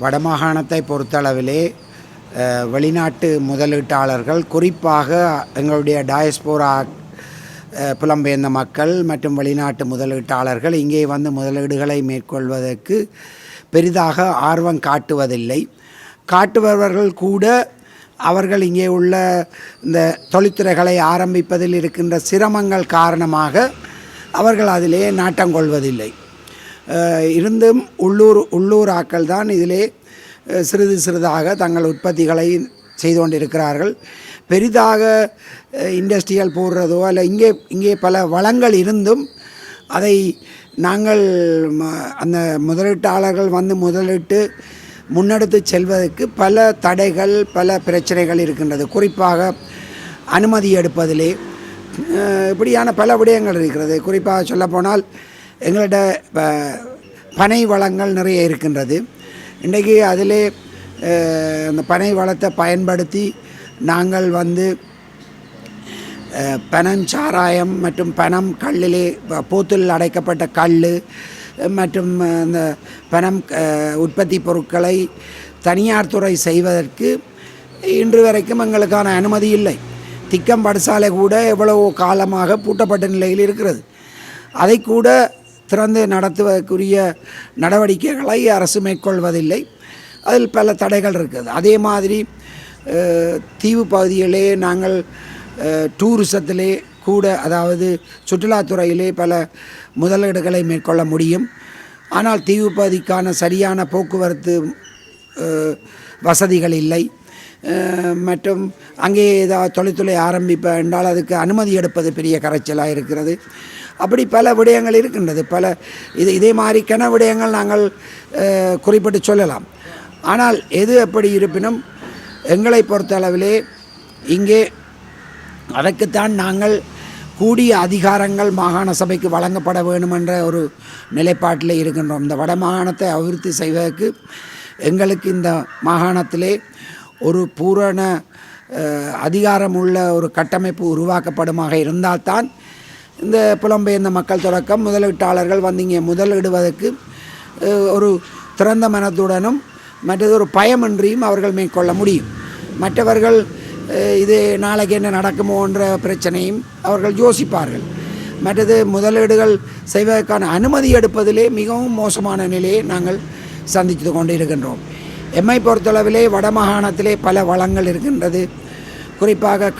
வடமாகாணத்தை பொறுத்தளவிலே வெளிநாட்டு முதலீட்டாளர்கள், குறிப்பாக எங்களுடைய டயஸ்போரா புலம்பெயர்ந்த மக்கள் மற்றும் வெளிநாட்டு முதலீட்டாளர்கள் இங்கே வந்து முதலீடுகளை மேற்கொள்வதற்கு பெரிதாக ஆர்வம் காட்டுவதில்லை. காட்டுபவர்கள் கூட அவர்கள் இங்கே உள்ள இந்த தொழில்துறைகளை ஆரம்பிப்பதில் இருக்கின்ற சிரமங்கள் காரணமாக அவர்கள் அதிலே நாட்டம் கொள்வதில்லை. இருந்தும் உள்ளூர் ஆக்கள் தான் இதிலே சிறிதாக தங்கள் உற்பத்திகளை செய்து கொண்டிருக்கிறார்கள். பெரிதாக இண்டஸ்ட்ரியல் போடுறதோ அல்ல இங்கே பல வளங்கள் இருந்தும் அதை நாங்கள் அந்த முதலீட்டாளர்கள் வந்து முதலிட்டு முன்னெடுத்து செல்வதற்கு பல தடைகள், பல பிரச்சனைகள் இருக்கின்றது. குறிப்பாக அனுமதி எடுப்பதிலே இப்படியான பல விடயங்கள் இருக்கிறது. குறிப்பாக சொல்லப்போனால் எங்கள்கிட்ட பனை வளங்கள் நிறைய இருக்கின்றது. இன்றைக்கி அதிலே அந்த பனை வளத்தை பயன்படுத்தி நாங்கள் வந்து பனஞ்சாராயம் மற்றும் பனம் கல்லிலே போத்தில் அடைக்கப்பட்ட கல் மற்றும் இந்த பனம் உற்பத்தி பொருட்களை தனியார் துறை செய்வதற்கு இன்று வரைக்கும் எங்களுக்கான அனுமதி இல்லை. திக்கம் படுசாலை கூட எவ்வளவோ காலமாக பூட்டப்பட்ட நிலையில் இருக்கிறது. அதை கூட திறந்து நடத்துவதற்குரிய நடவடிக்கைகளை அரசு மேற்கொள்வதில்லை. அதில் பல தடைகள் இருக்குது. அதே மாதிரி தீவு பகுதிகளே நாங்கள் டூரிசத்திலே கூட, அதாவது சுற்றுலாத்துறையிலே பல முதலீடுகளை மேற்கொள்ள முடியும். ஆனால் தீவு பகுதிக்கான சரியான போக்குவரத்து வசதிகள் இல்லை. மற்றும் அங்கே ஏதாவது தொழில்துறை ஆரம்பிப்ப என்றால் அதுக்கு அனுமதி எடுப்பது பெரிய கரைச்சலாக இருக்கிறது. அப்படி பல விடயங்கள் இருக்கின்றது. இதே மாதிரிக்கான விடயங்கள் நாங்கள் குறிப்பிட்டு சொல்லலாம். ஆனால் எது எப்படி இருப்பினும் எங்களை பொறுத்தளவிலே இங்கே அதற்குத்தான் நாங்கள் கூடிய அதிகாரங்கள் மாகாண சபைக்கு வழங்கப்பட வேண்டும் என்ற ஒரு நிலைப்பாட்டில் இருக்கின்றோம். இந்த வடமாகாணத்தை அபிவிருத்தி செய்வதற்கு எங்களுக்கு இந்த மாகாணத்திலே ஒரு பூரண அதிகாரமுள்ள ஒரு கட்டமைப்பு உருவாக்கப்படுமாக இருந்தால்தான் இந்த புலம்பெயர்ந்த மக்கள் தொடக்கம் முதலீட்டாளர்கள் வந்து இங்கே முதலிடுவதற்கு ஒரு திறந்த மனத்துடனும் மற்றது ஒரு பயமின்றியும் அவர்கள் மேற்கொள்ள முடியும். மற்றவர்கள் இது நாளைக்கு என்ன நடக்குமோன்ற பிரச்சனையும் அவர்கள் யோசிப்பார்கள். மற்றது முதலீடுகள் செய்வதற்கான அனுமதி எடுப்பதிலே மிகவும் மோசமான நிலையை நாங்கள் சந்தித்து கொண்டு இருக்கின்றோம். எம்மை பொறுத்தளவிலே வடமாகாணத்திலே பல வளங்கள் இருக்கின்றது. குறிப்பாக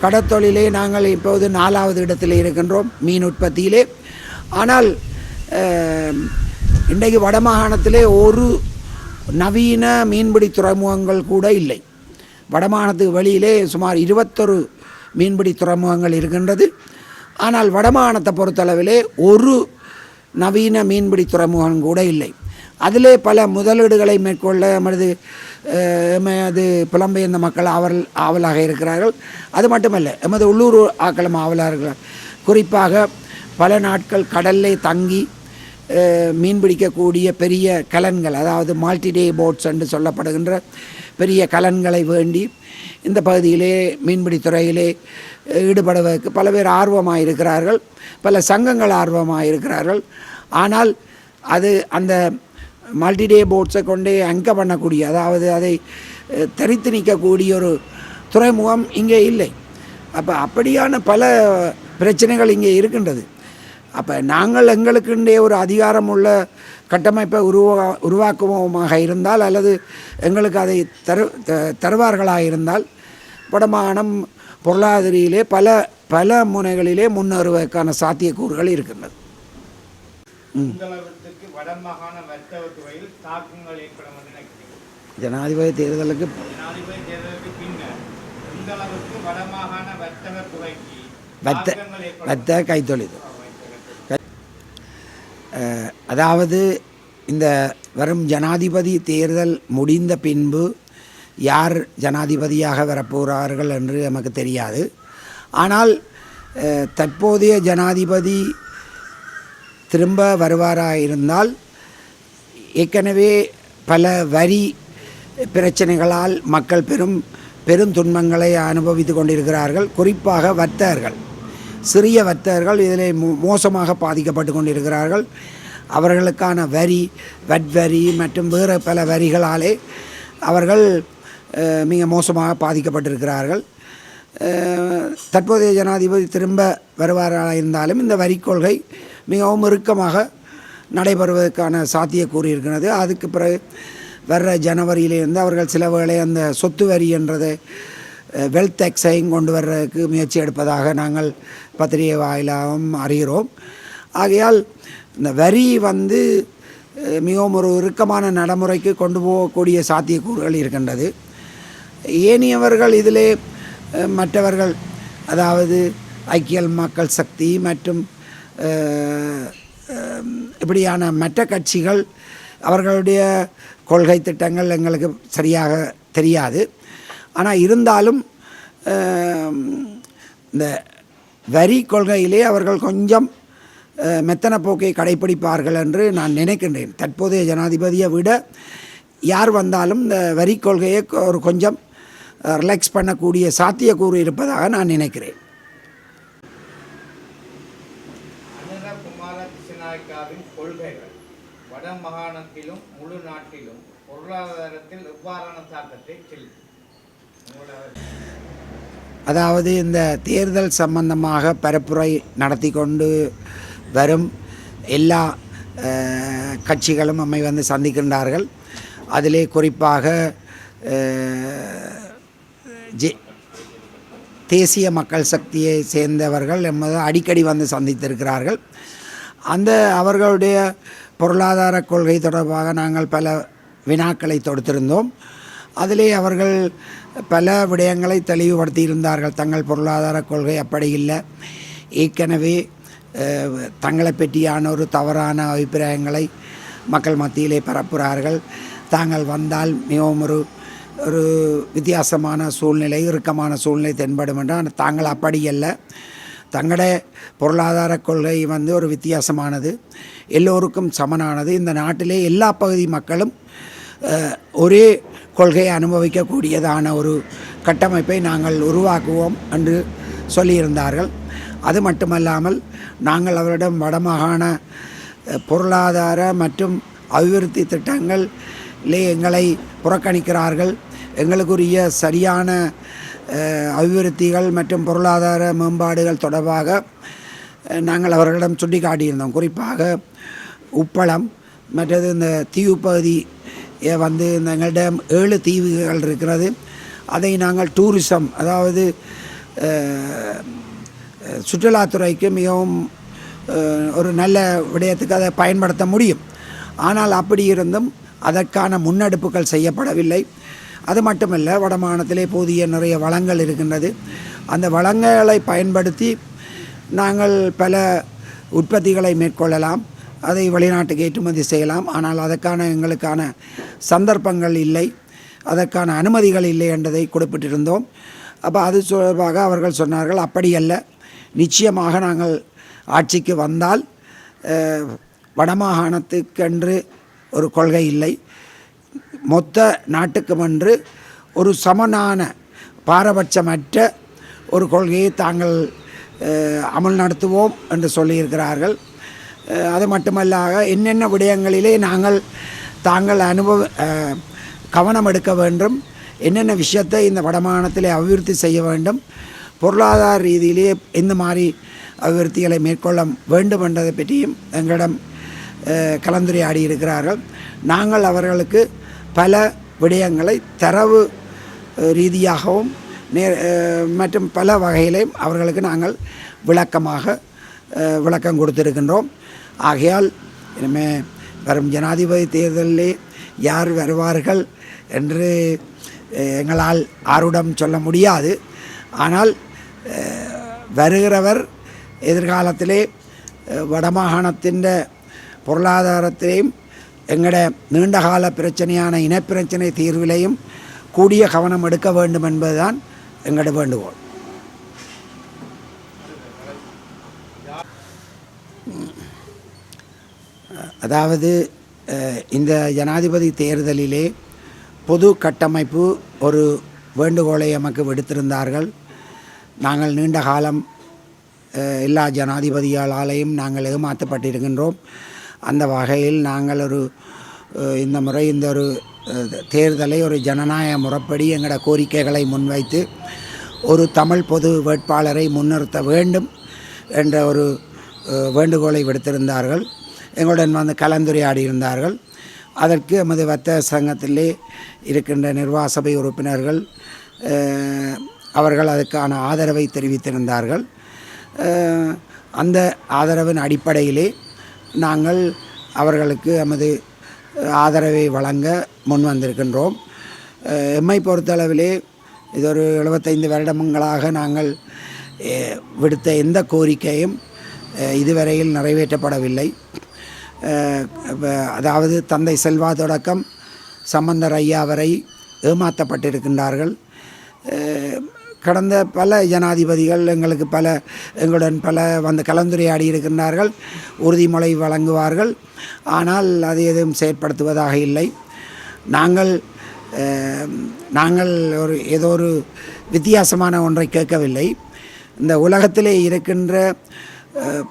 கடத்தொழிலே நாங்கள் இப்போது 4வது இடத்தில் இருக்கின்றோம் மீன் உற்பத்தியிலே. ஆனால் இன்றைக்கு வடமாகாணத்திலே ஒரு நவீன மீன்பிடி துறைமுகங்கள் கூட இல்லை. வடமாகாணத்துக்கு வெளியிலே சுமார் 21 மீன்பிடி துறைமுகங்கள் இருக்கின்றது. ஆனால் வடமாகாணத்தை பொறுத்தளவிலே ஒரு நவீன மீன்பிடி துறைமுகம் கூட இல்லை. அதிலே பல முதலீடுகளை மேற்கொள்ள எமது புலம்பெயர்ந்த மக்கள் ஆவலாக இருக்கிறார்கள். அது மட்டுமல்ல, எமது உள்ளூர் ஆக்களும் ஆவலாக இருக்கிறார். குறிப்பாக பல நாட்கள் கடல்லே தங்கி மீன்பிடிக்கக்கூடிய பெரிய கலன்கள், அதாவது மல்டிடே போட்ஸ் என்று சொல்லப்படுகின்ற பெரிய கலன்களை வேண்டி இந்த பகுதியிலே மீன்பிடித்துறையிலே ஈடுபடுவதற்கு பல பேர் ஆர்வமாக இருக்கிறார்கள். பல சங்கங்கள் ஆர்வமாக இருக்கிறார்கள். ஆனால் அது அந்த மல்டிடே போட்ஸை கொண்டே அங்கர் பண்ணக்கூடிய, அதாவது அதை தரித்து நிற்கக்கூடிய ஒரு துறைமுகம் இங்கே இல்லை. அப்போ அப்படியான பல பிரச்சனைகள் இங்கே இருக்கின்றது. அப்போ நாங்கள் எங்களுக்குண்டே ஒரு அதிகாரம் உள்ள கட்டமைப்பை உருவாக்குவோமாக இருந்தால், அல்லது எங்களுக்கு அதை தருவார்களாக இருந்தால், வடமாகாணம் பொருளாதாரியிலே பல முனைகளிலே முன்னேறுவதற்கான சாத்தியக்கூறுகள் இருக்கின்றது. ஜனாதிபதி தேர்தலுக்கு கைத்தொழில், அதாவது இந்த வரும் ஜனாதிபதி தேர்தல் முடிந்த பின்பு யார் ஜனாதிபதியாக வரப்போகிறார்கள் என்று நமக்கு தெரியாது. ஆனால் தற்போதைய ஜனாதிபதி திரும்ப வருவாராக இருந்தால், ஏற்கனவே பல வரி பிரச்சனைகளால் மக்கள் பெரும் துன்பங்களை அனுபவித்து கொண்டிருக்கிறார்கள். குறிப்பாக சிறிய வர்த்தகர்கள் இதில் மோசமாக பாதிக்கப்பட்டு கொண்டிருக்கிறார்கள். அவர்களுக்கான வரி, வரி மற்றும் வேறு பல வரிகளாலே அவர்கள் மிக மோசமாக பாதிக்கப்பட்டிருக்கிறார்கள். தற்போதைய ஜனாதிபதி திரும்ப வருவாராக இருந்தாலும் இந்த வரி கொள்கை மிகவும் இறுக்கமாக நடைபெறுவதற்கான சாத்தியக்கூறு இருக்கிறது. அதுக்கு பிறகு வர்ற ஜனவரியிலிருந்து அவர்கள் சில வேளை அந்த சொத்து வரி என்றதை வெல்த் டேக்ஸையும் கொண்டு வர்றதுக்கு முயற்சி எடுப்பதாக நாங்கள் பத்திரிகை வாயிலாகவும் அறிகிறோம். ஆகையால் இந்த வரி மிகவும் ஒரு இறுக்கமான நடைமுறைக்கு கொண்டு போகக்கூடிய சாத்தியக்கூறுகள் இருக்கின்றது. ஏனையவர்கள் இதிலே மற்றவர்கள், அதாவது ஐக்கிய மக்கள் சக்தி மற்றும் இப்படியான மற்ற கட்சிகள், அவர்களுடைய கொள்கை திட்டங்கள் எங்களுக்கு சரியாக தெரியாது. ஆனால் இருந்தாலும் இந்த வரி கொள்கையிலே அவர்கள் கொஞ்சம் மெத்தன போக்கை கடைப்பிடிப்பார்கள் என்று நான் நினைக்கின்றேன். தற்போதைய ஜனாதிபதியை விட யார் வந்தாலும் இந்த வரி கொள்கையை ஒரு கொஞ்சம் ரிலாக்ஸ் பண்ணக்கூடிய சாத்தியக்கூறு இருப்பதாக நான் நினைக்கிறேன். அனுரகுமார திசாநாயக்காவின் கொள்கைகள் வட மாகாணத்திலும் முழு நாட்டிலும் பொருளாதாரத்தில் எவ்வாறான தாக்கத்தை செலுத்தும்? அதாவது இந்த தேர்தல் சம்பந்தமாக பரப்புரை நடத்தி கொண்டு வரும் எல்லா கட்சிகளும் நம்மை சந்திக்கின்றார்கள். அதிலே குறிப்பாக தேசிய மக்கள் சக்தியை சேர்ந்தவர்கள் என்பது அடிக்கடி சந்தித்திருக்கிறார்கள். அந்த அவர்களுடைய பொருளாதார கொள்கை தொடர்பாக நாங்கள் பல வினாக்களை தொடுத்திருந்தோம். அதிலே அவர்கள் பல விடயங்களை தெளிவுபடுத்தியிருந்தார்கள். தங்கள் பொருளாதார கொள்கை அப்படி இல்லை, ஏற்கனவே தங்களை பற்றியான ஒரு தவறான அபிப்பிராயங்களை மக்கள் மத்தியிலே பரப்புகிறார்கள். தாங்கள் வந்தால் மிகவும் ஒரு வித்தியாசமான சூழ்நிலை, இறுக்கமான சூழ்நிலை தென்படும் என்றால் தாங்கள் அப்படி அல்ல. தங்களுடைய பொருளாதார கொள்கை ஒரு வித்தியாசமானது, எல்லோருக்கும் சமனானது. இந்த நாட்டிலே எல்லா பகுதி மக்களும் ஒரே கொள்கையை அனுபவிக்கக்கூடியதான ஒரு கட்டமைப்பை நாங்கள் உருவாக்குவோம் என்று சொல்லியிருந்தார்கள். அது மட்டுமல்லாமல் நாங்கள் அவரிடம் வடமாகாண பொருளாதார மற்றும் அபிவிருத்தி திட்டங்களிலே எங்களை புறக்கணிக்கிறார்கள், எங்களுக்குரிய சரியான அபிவிருத்திகள் மற்றும் பொருளாதார மேம்பாடுகள் தொடர்பாக நாங்கள் அவர்களிடம் சுட்டி காட்டியிருந்தோம். குறிப்பாக உப்பளம், மற்றது இந்த தீவு பகுதி எங்களிடம் 7 தீவுகள் இருக்கிறது. அதை நாங்கள் டூரிசம், அதாவது சுற்றுலாத்துறைக்கு மிகவும் ஒரு நல்ல விடயத்துக்கு அதை பயன்படுத்த முடியும். ஆனால் அப்படி இருந்தும் அதற்கான முன்னெடுப்புகள் செய்யப்படவில்லை. அது மட்டுமல்ல, வடமாகாணத்திலே போதிய நிறைய வளங்கள் இருக்கின்றது. அந்த வளங்களை பயன்படுத்தி நாங்கள் பல உற்பத்திகளை மேற்கொள்ளலாம், அதை வெளிநாட்டுக்கு ஏற்றுமதி செய்யலாம். ஆனால் அதற்கான எங்களுக்கான சந்தர்ப்பங்கள் இல்லை, அதற்கான அனுமதிகள் இல்லை என்றதை குறிப்பிட்டிருந்தோம். அப்போ அது தொடர்பாக அவர்கள் சொன்னார்கள், அப்படி அல்ல, நிச்சயமாக நாங்கள் ஆட்சிக்கு வந்தால் வடமாகாணத்துக்கென்று ஒரு கொள்கை இல்லை, மொத்த நாட்டுக்குமென்று ஒரு சமனான பாரபட்சமற்ற ஒரு கொள்கையை தாங்கள் அமல் நடத்துவோம் என்று சொல்லியிருக்கிறார்கள். அது மட்டுமல்லாக என்னென்ன விடயங்களிலே தாங்கள் கவனம் எடுக்க வேண்டும், என்னென்ன விஷயத்தை இந்த வடமாகாணத்திலே அபிவிருத்தி செய்ய வேண்டும், பொருளாதார ரீதியிலே எந்த மாதிரி அபிவிருத்திகளை மேற்கொள்ள வேண்டும் என்றதை பற்றியும் எங்களிடம் கலந்துரையாடி இருக்கிறார்கள். நாங்கள் அவர்களுக்கு பல விடயங்களை தரவு ரீதியாகவும் மற்றும் பல வகையிலையும் அவர்களுக்கு நாங்கள் விளக்கம் கொடுத்திருக்கின்றோம். ஆகையால் இனிமே வரும் ஜனாதிபதி தேர்தலிலே யார் வருவார்கள் என்று எங்களால் ஆருடம் சொல்ல முடியாது. ஆனால் வருகிறவர் எதிர்காலத்திலே வடமாகாணத்தின் பொருளாதாரத்திலேயும் எங்களோட நீண்டகால பிரச்சனையான இனப்பிரச்சனை தீர்விலையும் கூடிய கவனம் எடுக்க வேண்டும் என்பதுதான் எங்களோட வேண்டுகோள். அதாவது இந்த ஜனாதிபதி தேர்தலிலே பொது கட்டமைப்பு ஒரு வேண்டுகோளை எமக்கு விடுத்திருந்தார்கள். நாங்கள் நீண்ட காலம் எல்லா ஜனாதிபதிகளாலேயும் நாங்கள் ஏமாற்றப்பட்டிருக்கின்றோம். அந்த வகையில் நாங்கள் இந்த முறை இந்த ஒரு தேர்தலை ஒரு ஜனநாயக முறைப்படி எங்களோட கோரிக்கைகளை முன்வைத்து ஒரு தமிழ் பொது வேட்பாளரை முன்னிறுத்த வேண்டும் என்ற ஒரு வேண்டுகோளை விடுத்திருந்தார்கள். எங்களுடன் வந்து கலந்துரையாடியிருந்தார்கள். அதற்கு எமது வர்த்தக சங்கத்திலே இருக்கின்ற நிர்வாக சபை உறுப்பினர்கள் அவர்கள் அதுக்கான ஆதரவை தெரிவித்திருந்தார்கள். அந்த ஆதரவின் அடிப்படையிலே நாங்கள் அவர்களுக்கு எமது ஆதரவை வழங்க முன் வந்திருக்கின்றோம். எம்மை பொறுத்தளவிலே இது ஒரு 75 வருடங்களாக நாங்கள் விடுத்த எந்த கோரிக்கையும் இதுவரையில் நிறைவேற்றப்படவில்லை. அதாவது தந்தை செல்வா தொடக்கம் சம்பந்தர் ஐயா வரை ஏமாற்றப்பட்டிருக்கின்றார்கள். கடந்த பல ஜனாதிபதிகள் எங்களுடன் பல வந்து கலந்துரையாடி இருக்கின்றார்கள், உறுதிமொழி வழங்குவார்கள். ஆனால் அது எதுவும் செயற்படுத்துவதாக இல்லை. நாங்கள் ஏதோ ஒரு வித்தியாசமான ஒன்றை கேட்கவில்லை. இந்த உலகத்திலே இருக்கின்ற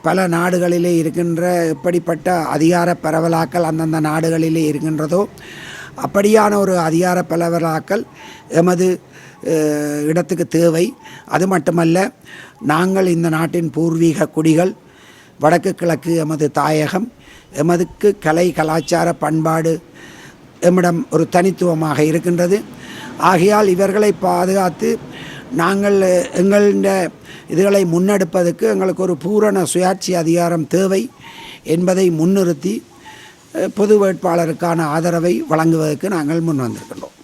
பல நாடுகளிலே இருக்கின்ற எப்படிப்பட்ட அதிகார பரவலாக்கல் அந்தந்த நாடுகளிலே இருக்கின்றதோ அப்படியான ஒரு அதிகார பரவலாக்கல் எமது இடத்துக்கு தேவை. அது மட்டுமல்ல, நாங்கள் இந்த நாட்டின் பூர்வீக குடிகள், வடக்கு கிழக்கு எமது தாயகம், எமதுக்கு கலை கலாச்சார பண்பாடு எம்மிடம் ஒரு தனித்துவமாக இருக்கின்றது. ஆகையால் இவர்களை பாதுகாத்து நாங்கள் எங்களுடைய இதுகளை முன்னெடுப்பதற்கு எங்களுக்கு ஒரு பூரண சுயாட்சி அதிகாரம் தேவை என்பதை முன்னிறுத்தி பொது வேட்பாளருக்கான ஆதரவை வழங்குவதற்கு நாங்கள் முன் வந்திருக்கின்றோம்.